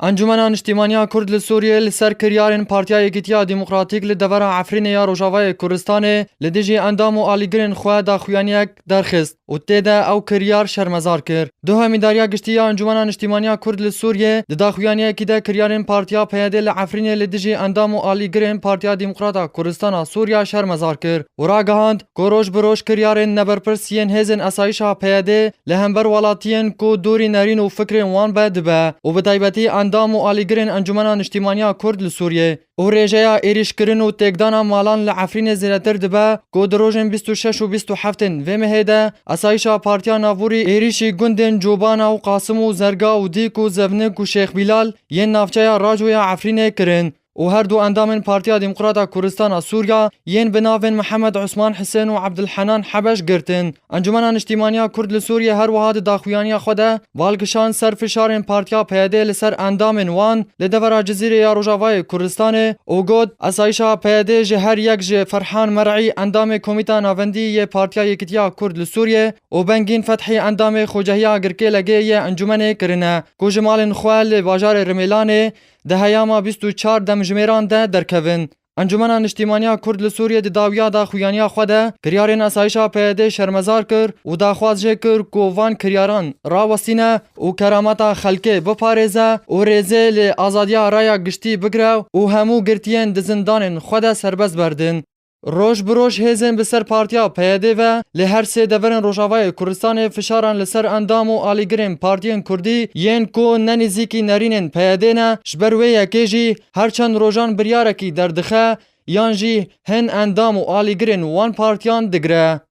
انجمن نیشتیمانیا کرد لسوریه لسر کریارن پارتیا یکیتیا دموکراتیک لدورا عفرین یا روجاوای کردستان لدیجی اندام و آلیگرین خواه دا خویانیک درخست و تیده او کریار شرمزار کر. دو همیداریا گشتیا انجمن نیشتیمانیا کرد لسوریه دا خویانیکی دا کریارن پارتیا پیاده لعفرین لدیجی اندام و آلیگرین پارتیا دموکراتا کردستان سوریا شرمزار کر. و راگهاند گروش بروش کریارن نبرپرسین هزن اسایشا پیاده لهمبر ولاتین کو دوری نرین و فکر وان بد به و بدایبتی اندام و آلیگرین انجمن نیشتیمانیا کرد لسوریه و رجایا ایریش کرن و تکدانا مالان لعفرین زیرتر دبه گو دروژن 26 و 27 و مهده اسایشا پارتیا ناوری ایریشی گندن جوبانا و قاسم و زرگا و دیک و زبنک و شیخ بیلال ین نافچایا راجویا عفرین کرن و هر دو اندام پارتیا دموکراتا کردستان سوریا ین بناون محمد عثمان حسین و عبدالحنان حبش گرتن. انجمن نیشتیمانیا کرد لسوریه هر وهاد داخویانیا خوده والگشان سر فشار پارتیا پیاده لسر اندام وان لدورا جزیره یا روجاوای کردستان و گود اسایشا پیاده جهر یک ج فرحان مرعی اندام کمیتا ناوندی ی پارتیا یکیتیا کرد لسوریه و بنگین فتحی اندام خوجهیا گرکه لگه ی انجمن کرنه کو جمال خوال بازار رمیلانه ده هیاما 24 دمجمیران ده درکوین. انجمن نیشتیمانیا کرد لسوریه د داویا دا خویانیا خوده کریارین اسایشا پیاده شرمزار کر و دا خوازجه کر کووان کریاران راوستینه و کرامتا خلکه بپارزه و ریزه ل آزادیا رایا گشتی بگره و همو گرتین د زندان خوده سربز بردن. روش بروش هزن بسر پارتیا پیاده و لهر سه دورن روجاوای کردستان فشاران لسر اندام و آلیگرین پارتین کردی ین کو ننزیکی نرینن پیاده نه شبروی یکیجی هرچند روجان بریارکی دردخه یانجی هن اندام و آلیگرین وان پارتیان دگره.